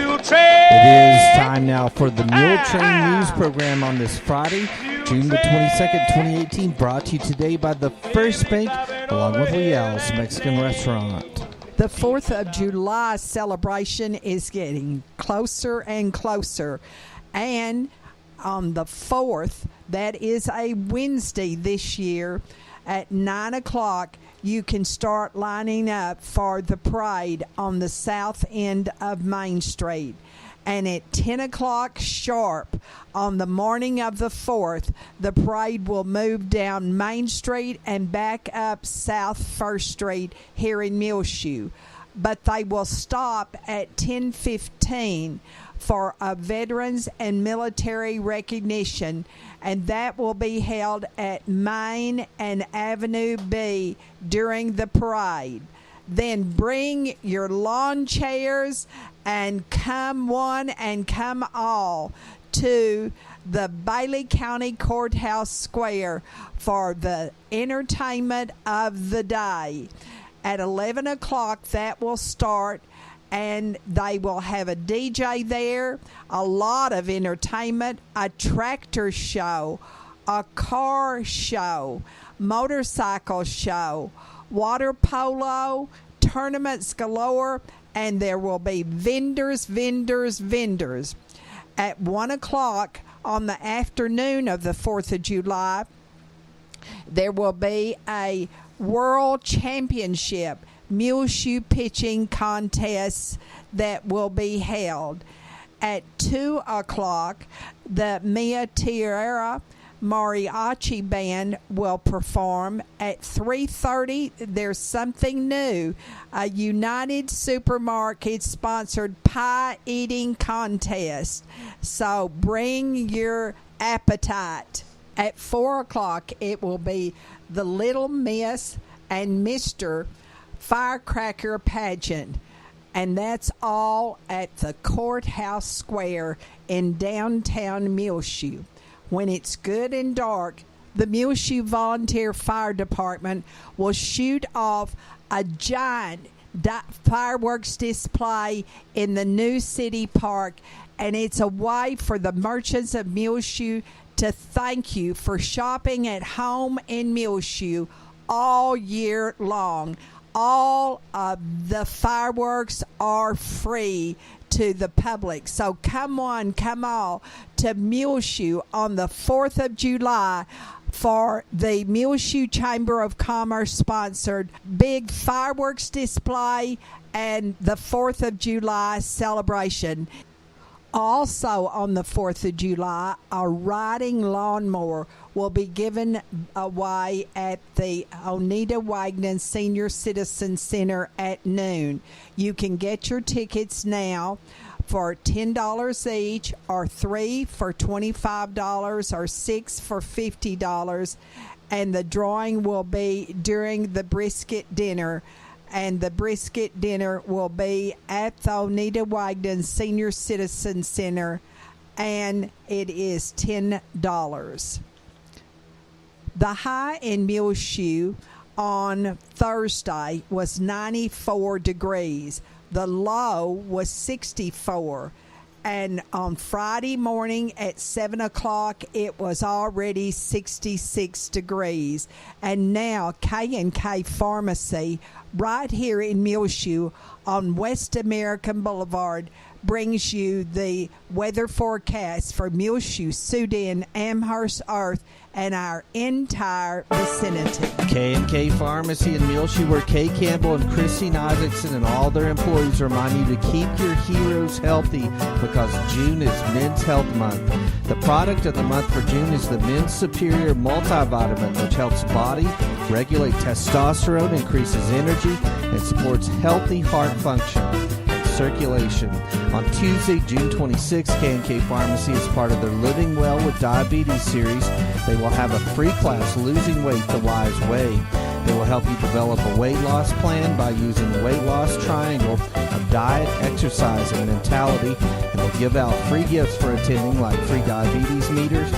Muletrain! It is time now for the Muletrain News program on this Friday, June the 22nd, 2018, brought to you today by the First Bank, along with Leal's Mexican Restaurant. The 4th of July celebration is getting closer and closer. And on the 4th, that is a Wednesday this year, at 9 o'clock, you can start lining up for the parade on the south end of Main Street. And at 10 o'clock sharp on the morning of the 4th, the parade will move down Main Street and back up South 1st Street here in Muleshoe. But they will stop at 10:15 for a veterans and military recognition, and that will be held at Main and Avenue B during the parade. Then bring your lawn chairs and come one and come all to the Bailey County Courthouse Square for the entertainment of the day. At 11 o'clock, that will start, and they will have a DJ there, a lot of entertainment, a tractor show, a car show, motorcycle show, water polo, tournaments galore, and there will be vendors. At 1 o'clock on the afternoon of the 4th of July, there will be a World Championship Muleshoe pitching contest that will be held. At 2 o'clock, the Mia Tierra Mariachi Band will perform. At 3:30, there's something new, a United Supermarket sponsored pie eating contest. So bring your appetite. At 4 o'clock, it will be the Little Miss and Mr. Firecracker pageant, and that's all at the Courthouse Square in downtown Muleshoe. When it's good and dark, the Muleshoe Volunteer Fire Department will shoot off a giant fireworks display in the new city park, and it's a way for the merchants of Muleshoe to thank you for shopping at home in Muleshoe all year long. All of the fireworks are free to the public. So come on, come all to Muleshoe on the 4th of July for the Muleshoe Chamber of Commerce sponsored big fireworks display and the 4th of July celebration. Also on the 4th of July, a riding lawnmower will be given away at the Oneida Wagner Senior Citizen Center at noon. You can get your tickets now for $10 each, or 3 for $25, or 6 for $50, and the drawing will be during the brisket dinner. And the brisket dinner will be at the Oneida Wagner Senior Citizen Center, and it is $10. The high in Muleshoe on Thursday was 94 degrees. The low was 64. And on Friday morning at 7 o'clock, it was already 66 degrees. And now K&K Pharmacy, right here in Muleshoe on West American Boulevard, brings you the weather forecast for Muleshoe, Sudan, Amherst, Earth, and our entire vicinity. K&K Pharmacy in Muleshoe, where Kay Campbell and Christine Isaacson and all their employees remind you to keep your heroes healthy, because June is Men's Health Month. The product of the month for June is the Men's Superior Multivitamin, which helps body regulate testosterone, increases energy, and supports healthy heart function and circulation. On Tuesday, June 26th, K&K Pharmacy is part of their Living Well with Diabetes series. They will have a free class, Losing Weight the Wise Way. They will help you develop a weight loss plan by using the weight loss triangle of diet, exercise, and mentality, and will give out free gifts for attending, like free diabetes meters,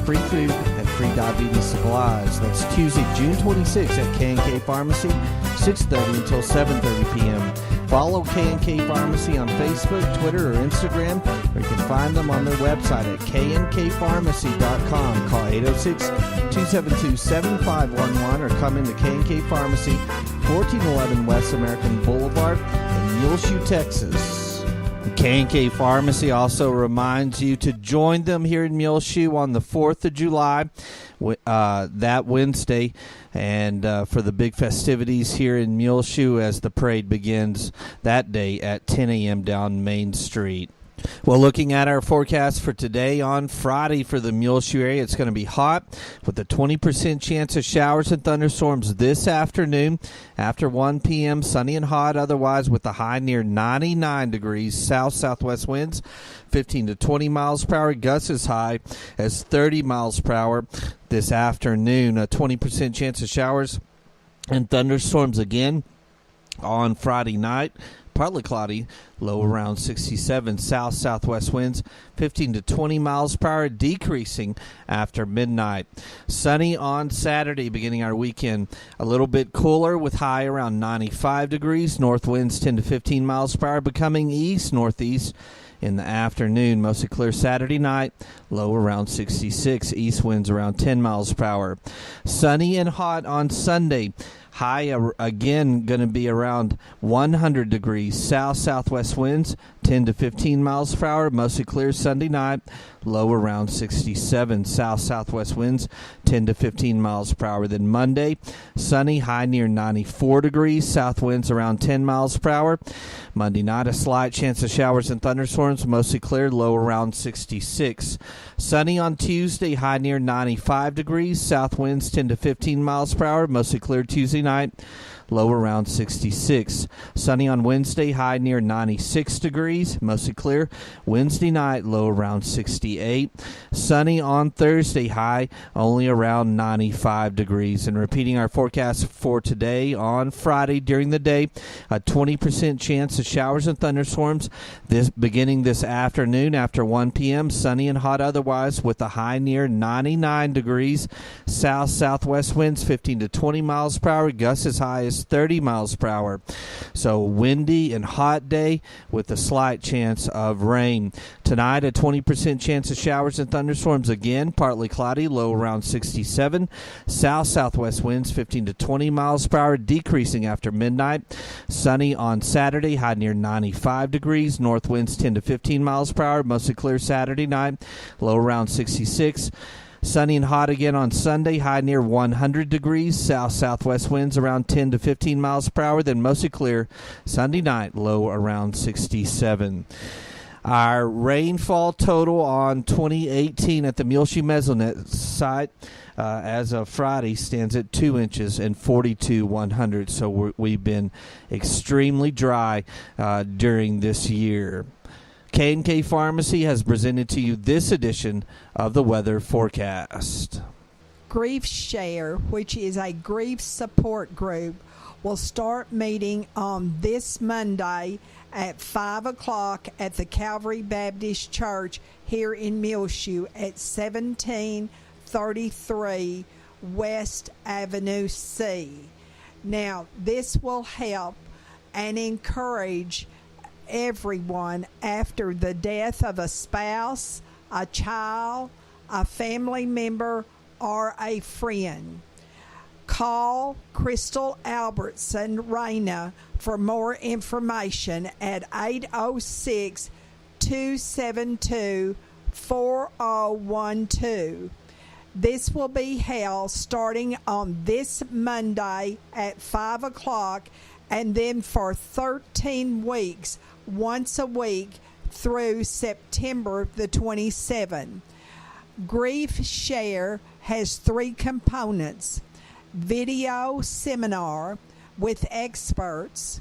free food, and free diabetes supplies. That's Tuesday, June 26th at K&K Pharmacy, 6:30 until 7:30 p.m. Follow K&K Pharmacy on Facebook, Twitter, or Instagram, or you can find them on their website at knkpharmacy.com. Call 806-272-7511 or come into K&K Pharmacy, 1411 West American Boulevard in Muleshoe, Texas. K&K Pharmacy also reminds you to join them here in Muleshoe on the 4th of July, that Wednesday, and for the big festivities here in Muleshoe as the parade begins that day at 10 a.m. down Main Street. Well, looking at our forecast for today on Friday for the Muleshoe area, it's going to be hot with a 20% chance of showers and thunderstorms this afternoon. After 1 p.m., sunny and hot otherwise with a high near 99 degrees. South-southwest winds 15 to 20 miles per hour. Gusts as high as 30 miles per hour this afternoon. A 20% chance of showers and thunderstorms again on Friday night. Partly cloudy, low around 67. South-southwest winds 15 to 20 miles per hour, decreasing after midnight. Sunny on Saturday, beginning our weekend. A little bit cooler with high around 95 degrees. North winds 10 to 15 miles per hour, becoming east-northeast in the afternoon. Mostly clear Saturday night, low around 66. East winds around 10 miles per hour. Sunny and hot on Sunday. High again going to be around 100 degrees. South-southwest winds 10 to 15 miles per hour. Mostly clear Sunday night. Low around 67. South-southwest winds 10 to 15 miles per hour. Then Monday, sunny, high near 94 degrees. South winds around 10 miles per hour. Monday night, a slight chance of showers and thunderstorms. Mostly clear, low around 66. Sunny on Tuesday, high near 95 degrees. South winds 10 to 15 miles per hour. Mostly clear Tuesday night. Low around 66. Sunny on Wednesday, high near 96 degrees, mostly clear. Wednesday night, low around 68. Sunny on Thursday, high only around 95 degrees. And repeating our forecast for today on Friday during the day, a 20% chance of showers and thunderstorms beginning this afternoon after 1 p.m. Sunny and hot otherwise with a high near 99 degrees. South-southwest winds 15 to 20 miles per hour. Gusts as high as 30 miles per hour. So windy and hot day with a slight chance of rain. Tonight, a 20% chance of showers and thunderstorms again. Partly cloudy, low around 67. South-southwest winds 15 to 20 miles per hour, decreasing after midnight. Sunny on Saturday, high near 95 degrees. North winds 10 to 15 miles per hour, mostly clear Saturday night. Low around 66. Sunny and hot again on Sunday, high near 100 degrees. South-southwest winds around 10 to 15 miles per hour, then mostly clear Sunday night, low around 67. Our rainfall total on 2018 at the Muleshoe Mesonet site as of Friday stands at 2 inches and 42/100. So we've been extremely dry during this year. K&K Pharmacy has presented to you this edition of the weather forecast. Grief Share, which is a grief support group, will start meeting on this Monday at 5 o'clock at the Calvary Baptist Church here in Muleshoe at 1733 West Avenue C. Now, this will help and encourage everyone after the death of a spouse, a child, a family member, or a friend. Call Crystal Albertson Reyna for more information at 806-272-4012. This will be held starting on this Monday at 5 o'clock and then for 13 weeks, once a week through September the 27th. Grief Share has 3 components: video seminar with experts,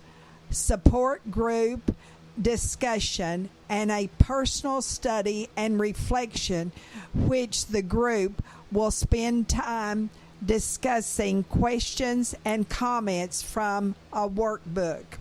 support group discussion, and a personal study and reflection, which the group will spend time discussing questions and comments from a workbook.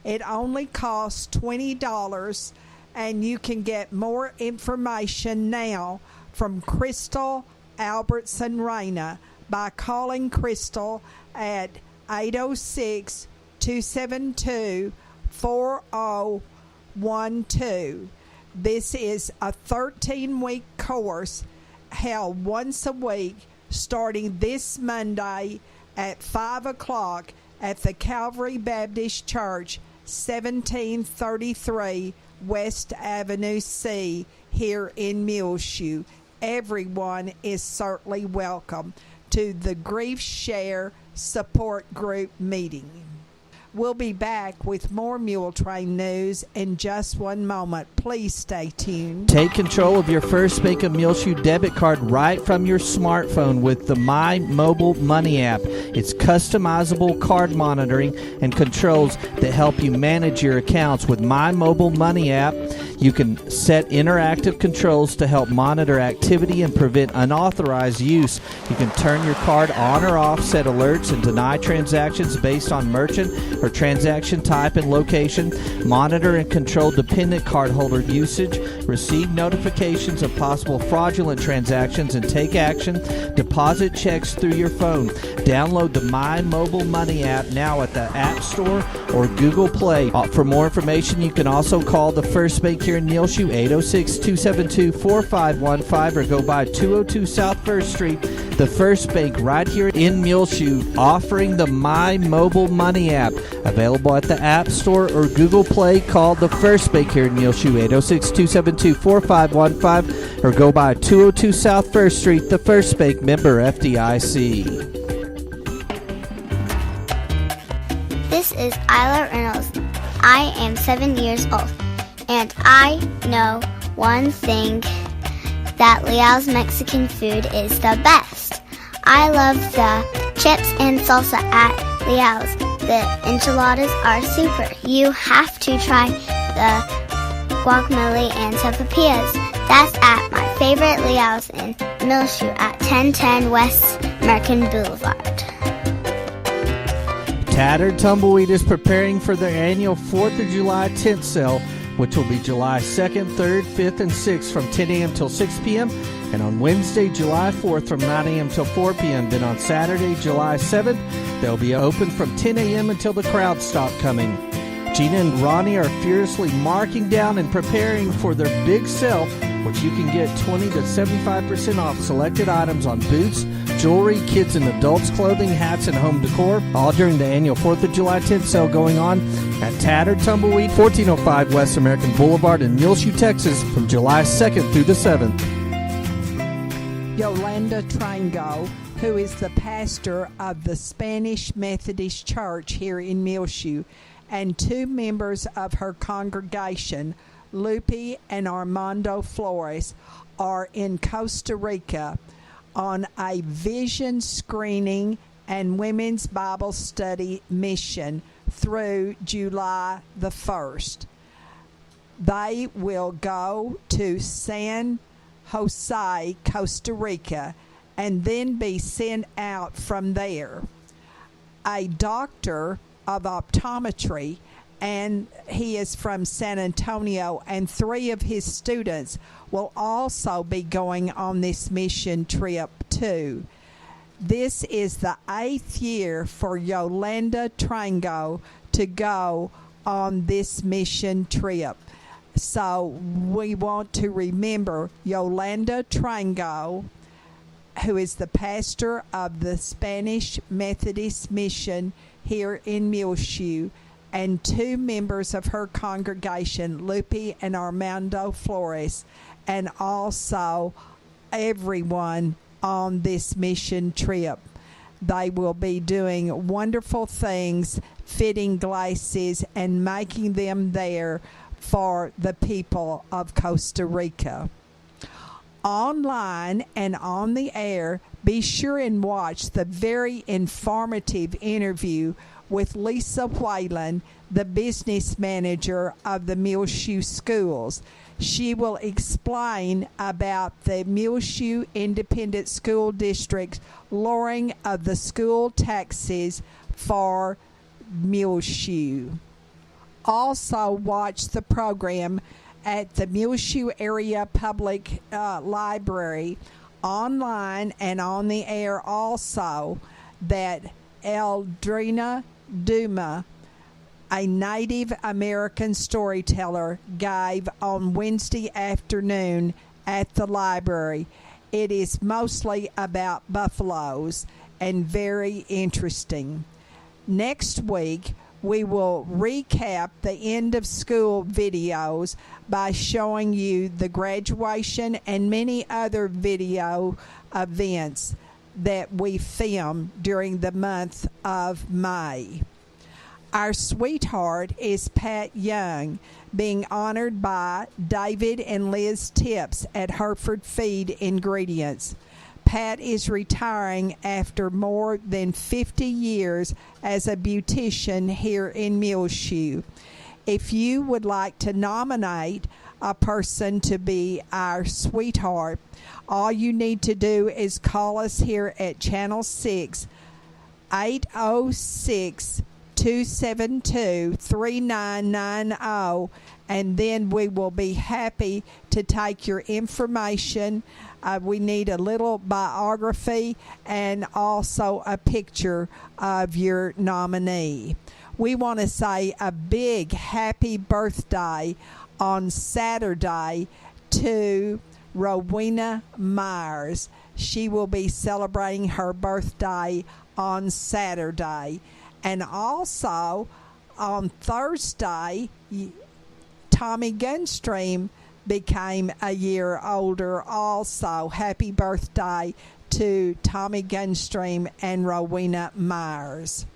It only costs $20, and you can get more information now from Crystal Albertson Raina by calling Crystal at 806-272-4012. This is a 13-week course held once a week starting this Monday at 5 o'clock at the Calvary Baptist Church, 1733 West Avenue C here in Muleshoe. Everyone is certainly welcome to the Grief Share Support Group meeting. We'll be back with more Muletrain news in just one moment. Please stay tuned. Take control of your First Bank of Muleshoe debit card right from your smartphone with the My Mobile Money app. It's customizable card monitoring and controls that help you manage your accounts. With My Mobile Money app, you can set interactive controls to help monitor activity and prevent unauthorized use. You can turn your card on or off, set alerts, and deny transactions based on merchant or transaction type and location, monitor and control dependent cardholder usage, receive notifications of possible fraudulent transactions, and take action, deposit checks through your phone. Download the My Mobile Money app now at the App Store or Google Play. For more information, you can also call the First Bank here in Muleshoe, 806-272-4515, or go by 202 South First Street. The First Bank right here in Muleshoe, offering the My Mobile Money app. Available at the App Store or Google Play. Call the First Bank here in Muleshoe, 806-272-4515, or go by 202 South First Street. The First Bank, member FDIC. This is Isla Reynolds. I am 7 years old, and I know one thing, that Leal's Mexican food is the best. I love the chips and salsa at Leal's. The enchiladas are super. You have to try the guacamole and topapillas. That's at my favorite Leal's in Muleshoe at 1010 West American Boulevard. Tattered Tumbleweed is preparing for their annual 4th of July tent sale, which will be July 2nd, 3rd, 5th, and 6th from 10 a.m. till 6 p.m., and on Wednesday, July 4th from 9 a.m. till 4 p.m. Then on Saturday, July 7th, they'll be open from 10 a.m. until the crowds stop coming. Gina and Ronnie are furiously marking down and preparing for their big sale, which you can get 20 to 75% off selected items on boots, jewelry, kids and adults clothing, hats, and home decor, all during the annual 4th of July tent sale going on at Tattered Tumbleweed, 1405 West American Boulevard in Muleshoe, Texas, from July 2nd through the 7th. Yolanda Trango, who is the pastor of the Spanish Methodist Church here in Muleshoe, and two members of her congregation, Lupe and Armando Flores, are in Costa Rica on a vision screening and women's Bible study mission through July the 1st. They will go to San Jose, Costa Rica, and then be sent out from there. A doctor of optometry, and he is from San Antonio, and 3 of his students will also be going on this mission trip too. This is the 8th year for Yolanda Trango to go on this mission trip. So we want to remember Yolanda Trango, who is the pastor of the Spanish Methodist Mission here in Muleshoe, and 2 members of her congregation, Lupe and Armando Flores, and also everyone on this mission trip. They will be doing wonderful things, fitting glasses and making them there for the people of Costa Rica. Online and on the air, be sure and watch the very informative interview with Lisa Whalen, the business manager of the Muleshoe schools. She will explain about the Muleshoe Independent School District's lowering of the school taxes for Muleshoe. Also watch the program at the Muleshoe Area Public Library online and on the air also that Eldrina Duma, a Native American storyteller, gave on Wednesday afternoon at the library. It is mostly about buffaloes and very interesting. Next week, we will recap the end of school videos by showing you the graduation and many other video events that we filmed during the month of May. Our sweetheart is Pat Young, being honored by David and Liz Tips at Hereford Feed Ingredients. Pat is retiring after more than 50 years as a beautician here in Muleshoe. If you would like to nominate a person to be our sweetheart, all you need to do is call us here at Channel 6, 806-272-3990, and then we will be happy to take your information. We need a little biography and also a picture of your nominee. We want to say a big happy birthday on Saturday to Rowena Myers. She will be celebrating her birthday on Saturday. And also on Thursday, Tommy Gunstream became a year older also. Happy birthday to Tommy Gunstream and Rowena Myers.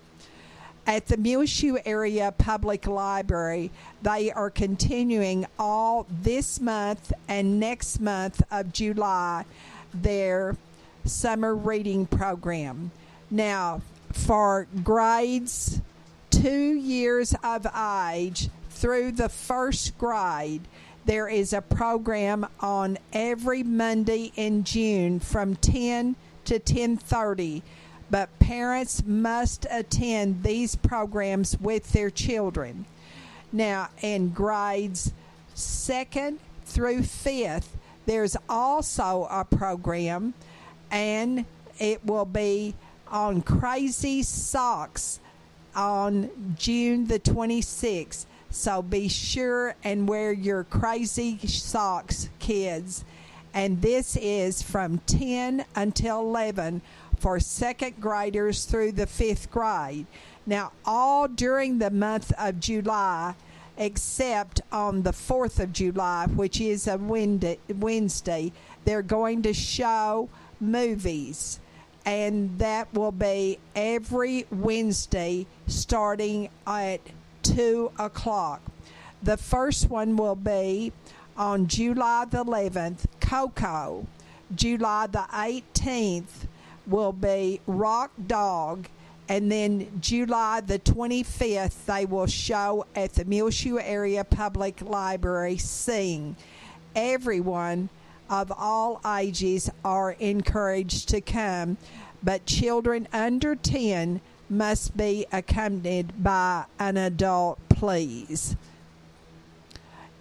At the Muleshoe Area Public Library, they are continuing all this month and next month of July their summer reading program. Now, for grades 2 years of age through the first grade, there is a program on every Monday in June from 10 to 10:30. But parents must attend these programs with their children. Now, in grades 2nd through 5th, there's also a program, and it will be on Crazy Socks on June the 26th. So be sure and wear your crazy socks, kids. And this is from 10 until 11 for second graders through the 5th grade. Now, all during the month of July, except on the 4th of July, which is a Wednesday, they're going to show movies. And that will be every Wednesday starting at 2 o'clock. The first one will be on July the 11th, Coco. July the 18th will be Rock Dog. And then July the 25th, they will show at the Muleshoe Area Public Library Sing. Everyone of all ages are encouraged to come, but children under 10 must be accompanied by an adult, please.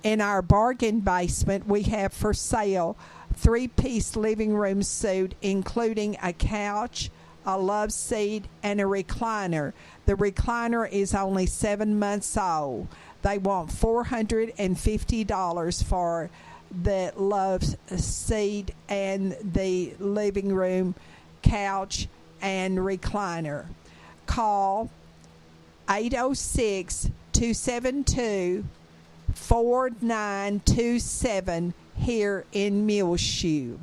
In our bargain basement, we have for sale 3-piece living room suite, including a couch, a love seat, and a recliner. The recliner is only 7 months old. They want $450 for the love seat and the living room couch and recliner. Call 806-272-4927 here in Muleshoe.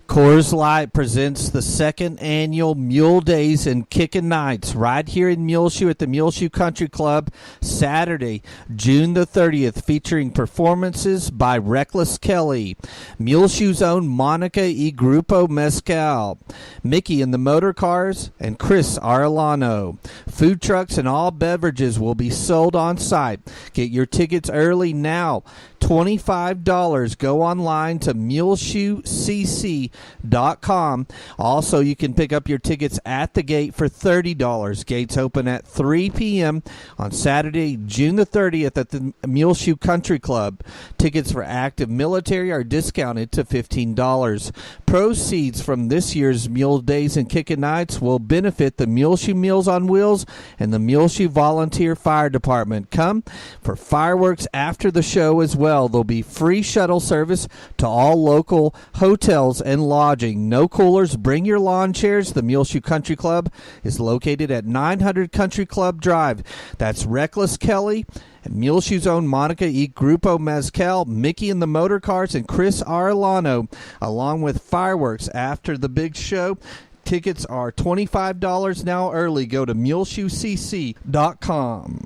Coors Light presents the second annual Mule Days and Kickin' Nights right here in Muleshoe at the Muleshoe Country Club, Saturday, June the 30th, featuring performances by Reckless Kelly, Muleshoe's own Monica E. Grupo Mezcal, Mickey and the Motor Cars, and Chris Arellano. Food trucks and all beverages will be sold on site. Get your tickets early now. $25. Go online to muleshoecc.com. Also, you can pick up your tickets at the gate for $30. Gates open at 3 p.m. on Saturday, June the 30th at the Muleshoe Country Club. Tickets for active military are discounted to $15. Proceeds from this year's Mule Days and Kickin' Nights will benefit the Muleshoe Meals on Wheels and the Muleshoe Volunteer Fire Department. Come for fireworks after the show as well. There'll be free shuttle service to all local hotels and lodging. No coolers. Bring your lawn chairs. The Muleshoe Country Club is located at 900 Country Club Drive. That's Reckless Kelly and Muleshoe's own Monica E. Grupo Mezcal, Mickey and the Motor Cars, and Chris Arellano, along with fireworks after the big show. Tickets are $25 now early. Go to muleshoecc.com.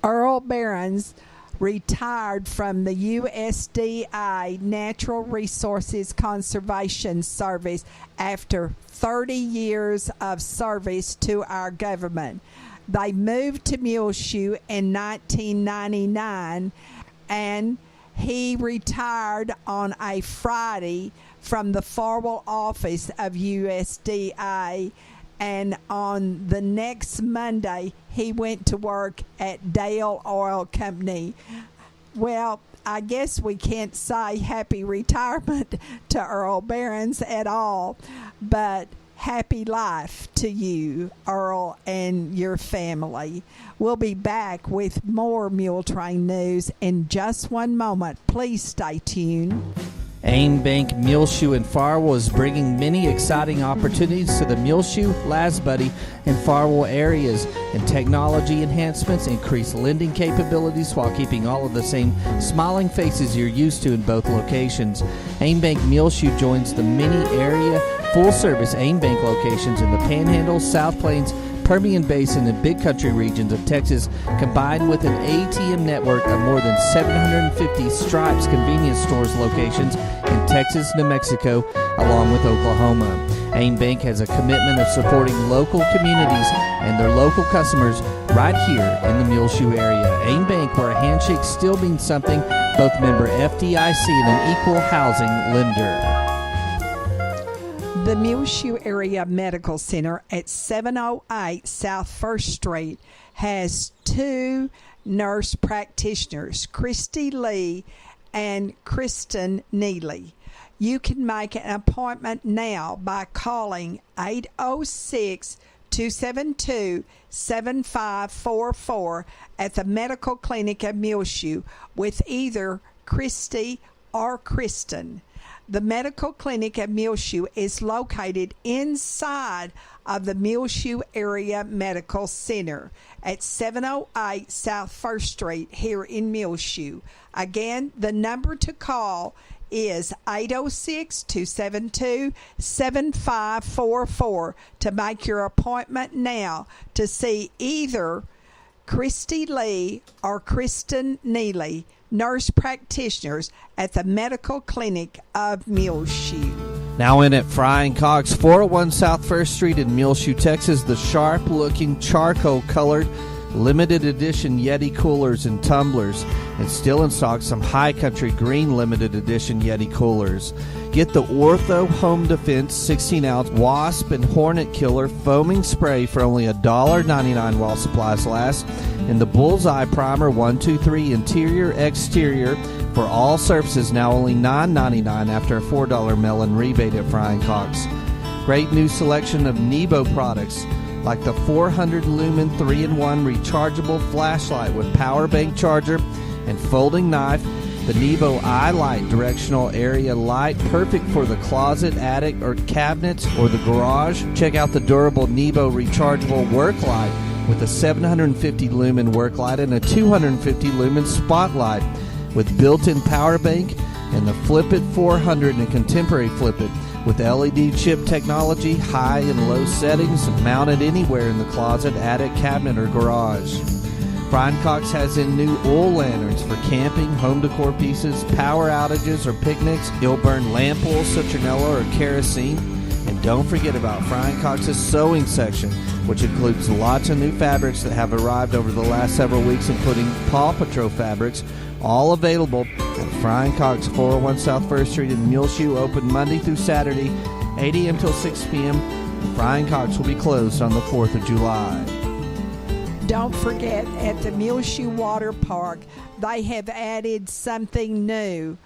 Earl Barons retired from the USDA Natural Resources Conservation Service after 30 years of service to our government. They moved to Muleshoe in 1999, and he retired on a Friday from the Farwell office of USDA, and on the next Monday he went to work at Dale Oil Company. Well, I guess we can't say happy retirement to Earl Barons at all, but happy life to you, Earl, and your family. We'll be back with more Muletrain news in just one moment. Please stay tuned. Aim Bank Muleshoe and Farwell is bringing many exciting opportunities to the Muleshoe, Lasbuddy, and Farwell areas, and technology enhancements increase lending capabilities while keeping all of the same smiling faces you're used to in both locations. Aim Bank Muleshoe joins the many area full-service Aim Bank locations in the Panhandle, South Plains, Permian Basin, and Big Country regions of Texas, combined with an ATM network of more than 750 Stripes convenience stores locations in Texas, New Mexico, along with Oklahoma. Aim Bank has a commitment of supporting local communities and their local customers right here in the Muleshoe area. Aim Bank, where a handshake still means something, both member FDIC and an equal housing lender. The Muleshoe Area Medical Center at 708 South 1st Street has two nurse practitioners, Christy Lee and Kristen Neely. You can make an appointment now by calling 806-272-7544 at the Medical Clinic at Muleshoe with either Christy or Kristen. The Medical Clinic at Muleshoe is located inside of the Muleshoe Area Medical Center at 708 South 1st Street here in Muleshoe. Again, the number to call is 806-272-7544 to make your appointment now to see either Christy Lee or Kristen Neely, nurse practitioners at the Medical Clinic of Muleshoe. Now in at Frying Cox, 401 South 1st Street in Muleshoe, Texas, the sharp-looking charcoal-colored limited edition Yeti coolers and tumblers, and still in stock some High Country green limited edition Yeti coolers. Get the Ortho Home Defense 16-ounce wasp and hornet killer foaming spray for only $1.99 while supplies last, and the Bullseye Primer 123 interior exterior for all surfaces now only $9.99 after a $4 mail-in rebate at Frying Cox. Great new selection of Nebo products like the 400 lumen 3-in-1 rechargeable flashlight with power bank charger and folding knife, the Nebo iLight directional area light, perfect for the closet, attic, or cabinets, or the garage. Check out the durable Nebo rechargeable work light with a 750 lumen work light and a 250 lumen spotlight with built-in power bank, and the Flip It 400 and contemporary Flip It with LED chip technology, high and low settings, mounted anywhere in the closet, attic, cabinet, or garage. Frying Cox has in new oil lanterns for camping, home decor pieces, power outages, or picnics. You'll burn lamp oil, citronella, or kerosene. And don't forget about Frying Cox's sewing section which includes lots of new fabrics that have arrived over the last several weeks, including Paw Patrol fabrics, all available at Frying Cock's 401 South 1st Street in Muleshoe, open Monday through Saturday, 8 a.m. till 6 p.m. Frying Cock's will be closed on the 4th of July. Don't forget, at the Muleshoe Water Park, they have added something new.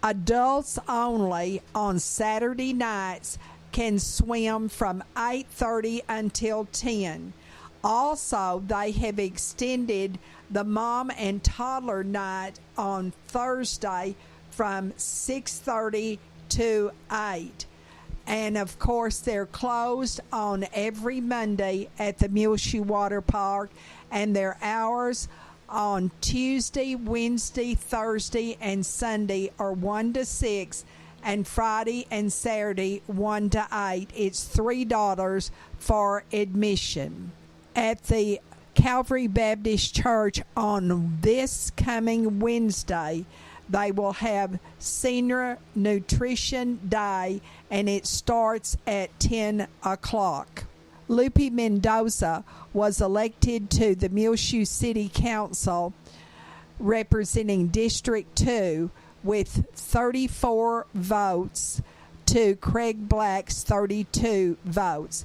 Adults only on Saturday nights can swim from 8:30 until 10. Also, they have extended the mom and toddler night on Thursday from 6:30 to 8. And of course, they're closed on every Monday at the Muleshoe Water Park, and their hours on Tuesday, Wednesday, Thursday, and Sunday are 1 to 6, and Friday and Saturday 1 to 8. It's $3 for admission. At the Calvary Baptist Church on this coming Wednesday, they will have Senior Nutrition Day, and it starts at 10 o'clock. Lupe Mendoza was elected to the Muleshoe City Council representing District 2 with 34 votes to Craig Black's 32 votes.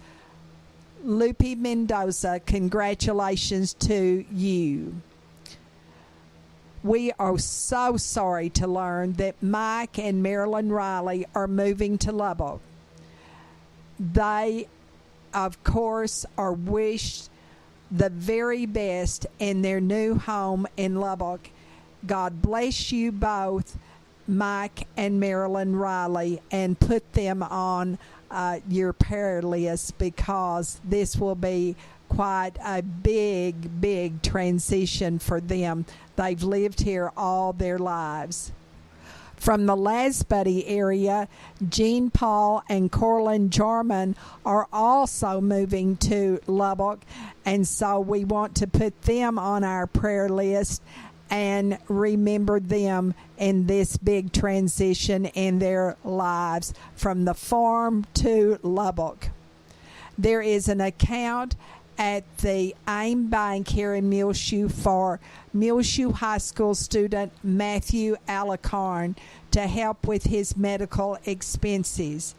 Lupe Mendoza, congratulations to you. We are so sorry to learn that Mike and Marilyn Riley are moving to Lubbock. They, of course, are wished the very best in their new home in Lubbock. God bless you both, Mike and Marilyn Riley, and put them on your prayer list, because this will be quite a big transition for them. They've lived here all their lives. From the Lasbuddy area, Jean Paul and Corlin Jarman are also moving to Lubbock, and so we want to put them on our prayer list and remember them in this big transition in their lives from the farm to Lubbock. There is an account at the AIM Bank here in Muleshoe for Muleshoe High School student Matthew Alicorn to help with his medical expenses.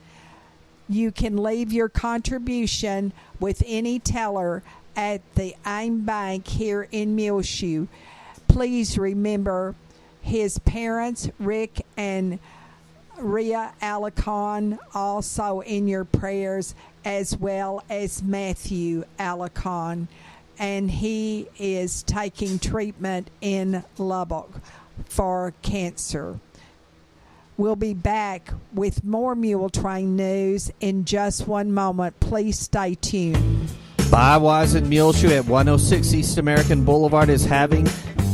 You can leave your contribution with any teller at the AIM Bank here in Muleshoe. Please remember his parents, Rick and Rhea Alicorn, also in your prayers, as well as Matthew Alicorn, and he is taking treatment in Lubbock for cancer. We'll be back with more Muletrain news in just one moment. Please stay tuned. Buy Wise in Muleshoe at 106 East American Boulevard is having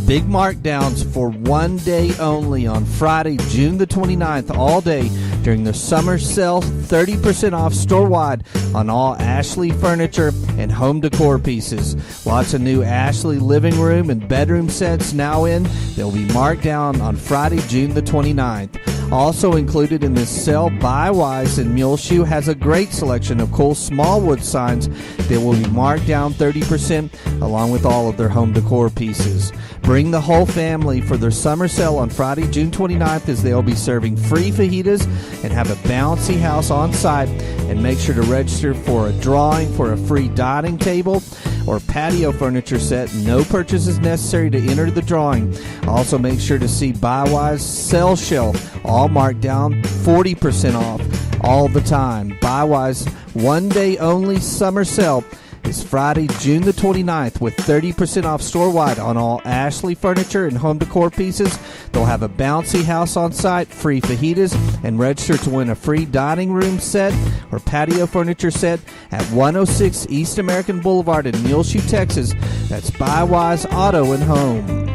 big markdowns for one day only on Friday, June the 29th, all day during the summer sale, 30% off store-wide on all Ashley furniture and home decor pieces. Lots of new Ashley living room and bedroom sets now in. They'll be marked down on Friday, June the 29th. Also included in this sale, Buy Wise in Muleshoe has a great selection of cool small wood signs that will be marked down 30% along with all of their home decor pieces. Bring the whole family for their summer sale on Friday, June 29th, as they'll be serving free fajitas and have a bouncy house on site. And make sure to register for a drawing for a free dining table or patio furniture set. No purchase is necessary to enter the drawing. Also, make sure to see Buy Wise Sale Shelf, all marked down 40% off all the time. Buy Wise one day only summer sale is Friday, June the 29th, with 30% off store-wide on all Ashley furniture and home decor pieces. They'll have a bouncy house on site, free fajitas, and register to win a free dining room set or patio furniture set at 106 East American Boulevard in Muleshoe, Texas. That's Buy Wise Auto and Home.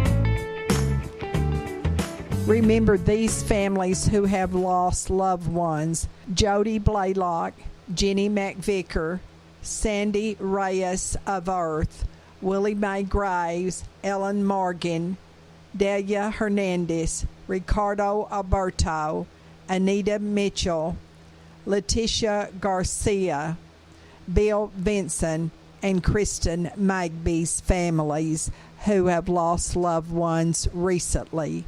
Remember these families who have lost loved ones: Jody Blaylock, Jenny McVicker, Sandy Reyes of Earth, Willie Mae Graves, Ellen Morgan, Delia Hernandez, Ricardo Alberto, Anita Mitchell, Leticia Garcia, Bill Vinson, and Kristen Magby's families who have lost loved ones recently.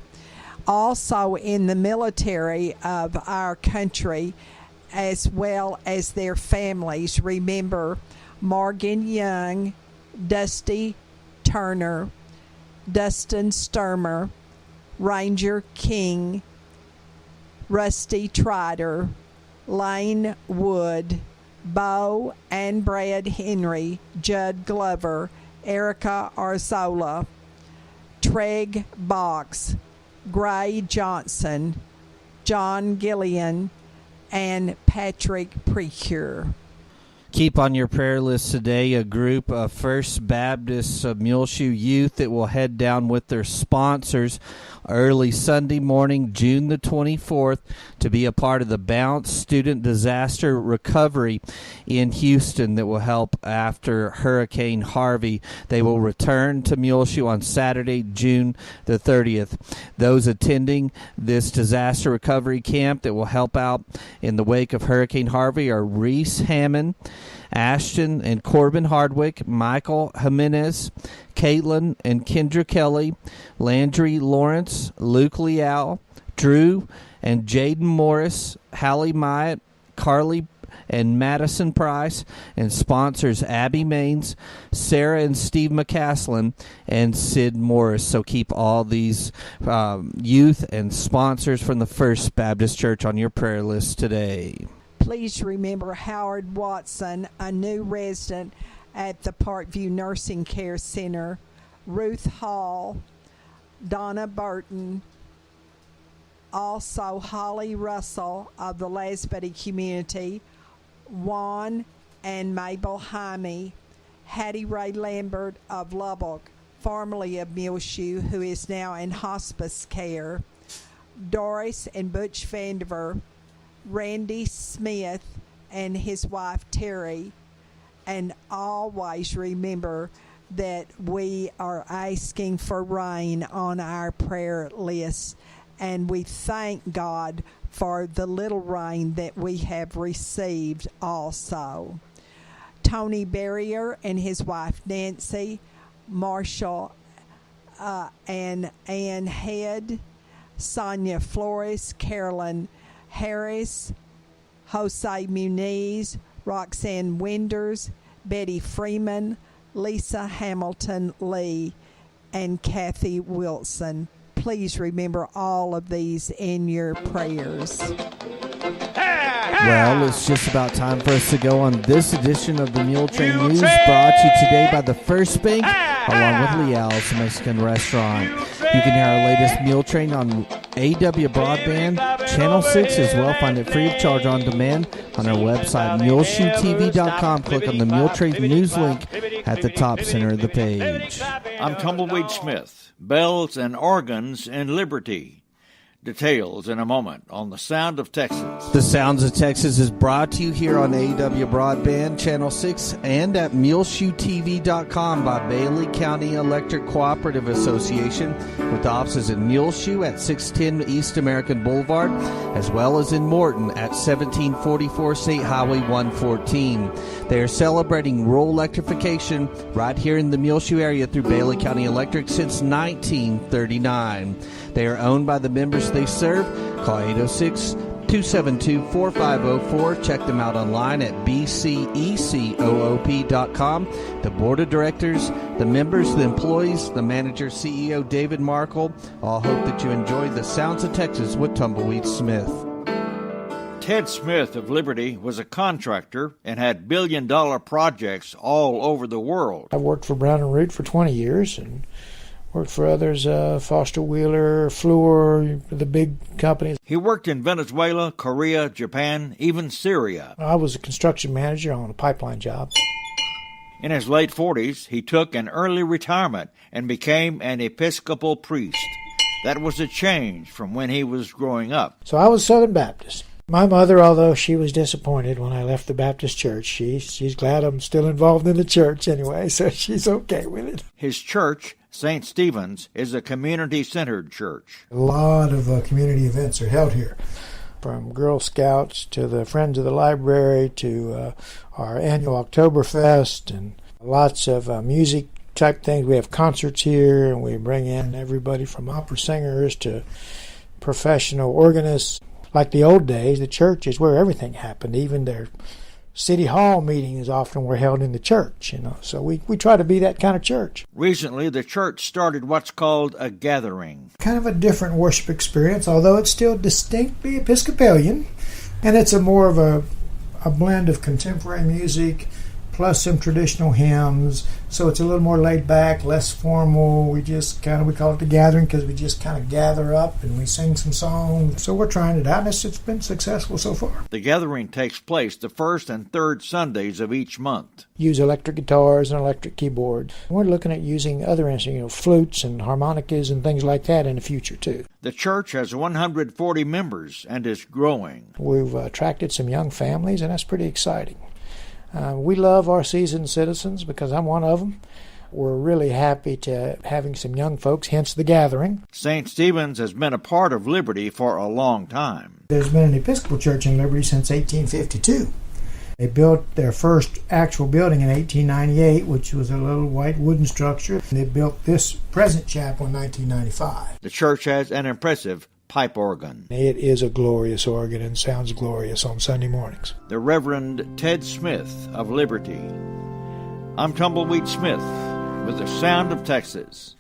Also in the military of our country, as well as their families, remember Morgan Young, Dusty Turner, Dustin Sturmer, Ranger King, Rusty Trotter, Lane Wood, Bo and Brad Henry, Judd Glover, Erica Arzola, Treg Box, Gray Johnson, John Gillian, and Patrick Precure. Keep on your prayer list today a group of First Baptist Muleshoe youth that will head down with their sponsors early Sunday morning, June the 24th, to be a part of the Bounce Student Disaster Recovery in Houston that will help after Hurricane Harvey. They will return to Muleshoe on Saturday, June the 30th. Those attending this disaster recovery camp that will help out in the wake of Hurricane Harvey are Reese Hammond, Ashton and Corbin Hardwick, Michael Jimenez, Caitlin and Kendra Kelly, Landry Lawrence, Luke Leal, Drew and Jaden Morris, Hallie Myatt, Carly and Madison Price, and sponsors Abby Maines, Sarah and Steve McCaslin, and Sid Morris. So keep all these youth and sponsors from the First Baptist Church on your prayer list today. Please remember Howard Watson, a new resident at the Parkview Nursing Care Center, Ruth Hall, Donna Burton, also Holly Russell of the Lasbuddy community, Juan and Mabel Jaime, Hattie Ray Lambert of Lubbock, formerly of Muleshoe, who is now in hospice care, Doris and Butch Vandiver, Randy Smith and his wife Terry, and always remember that we are asking for rain on our prayer list, and we thank God for the little rain that we have received also. Tony Barrier and his wife Nancy, Marshall and Ann Head, Sonia Flores, Carolyn Harris, Jose Muniz, Roxanne Winders, Betty Freeman, Lisa Hamilton Lee, and Kathy Wilson. Please remember all of these in your prayers. Well, it's just about time for us to go on this edition of the Muletrain News, brought to you today by the First Bank, along with Leal's Mexican Restaurant. You can hear our latest Muletrain on AW Broadband, Channel 6 as well. Find it free of charge on demand on our website, muleshoetv.com. Click on the Muletrain News link at the top center of the page. I'm Tumbleweed Smith. Bells and organs in Liberty. Details in a moment on The Sound of Texas. The Sounds of Texas is brought to you here on AW Broadband, Channel 6, and at muleshoetv.com by Bailey County Electric Cooperative Association, with offices in Muleshoe at 610 East American Boulevard, as well as in Morton at 1744 State Highway 114. They are celebrating rural electrification right here in the Muleshoe area through Bailey County Electric since 1939. They are owned by the members they serve. Call 806-272-4504. Check them out online at bcecoop.com. The board of directors, the members, the employees, the manager, CEO David Markle, all hope that you enjoy the Sounds of Texas with Tumbleweed Smith. Ted Smith of Liberty was a contractor and had billion-dollar projects all over the world. I worked for Brown & Root for 20 years and worked for others, Foster Wheeler, Fluor, the big companies. He worked in Venezuela, Korea, Japan, even Syria. I was a construction manager on a pipeline job. In his late 40s, he took an early retirement and became an Episcopal priest. That was a change from when he was growing up. So I was Southern Baptist. My mother, although she was disappointed when I left the Baptist church, she's glad I'm still involved in the church anyway, so she's okay with it. His church, St. Stephen's, is a community-centered church. A lot of community events are held here, from Girl Scouts to the Friends of the Library to our annual Oktoberfest, and a Lots of music type things. We have concerts here, and we bring in everybody from opera singers to professional organists. Like the old days, the church is where everything happened. Even their city hall meetings often were held in the church, So we try to be that kind of church. Recently, the church started what's called a gathering. Kind of a different worship experience, although it's still distinctly Episcopalian. And it's more of a blend of contemporary music plus some traditional hymns. So it's a little more laid back, less formal. We call it the gathering because we just kind of gather up and we sing some songs. So we're trying it out, and it's been successful so far. The gathering takes place the first and third Sundays of each month. Use electric guitars and electric keyboards. We're looking at using other instruments, flutes and harmonicas and things like that in the future too. The church has 140 members and is growing. We've attracted some young families, and that's pretty exciting. We love our seasoned citizens because I'm one of them. We're really happy to having some young folks, hence the gathering. St. Stephen's has been a part of Liberty for a long time. There's been an Episcopal church in Liberty since 1852. They built their first actual building in 1898, which was a little white wooden structure. They built this present chapel in 1995. The church has an impressive pipe organ. It is a glorious organ and sounds glorious on Sunday mornings. The Reverend Ted Smith of Liberty. I'm Tumbleweed Smith with the Sound of Texas.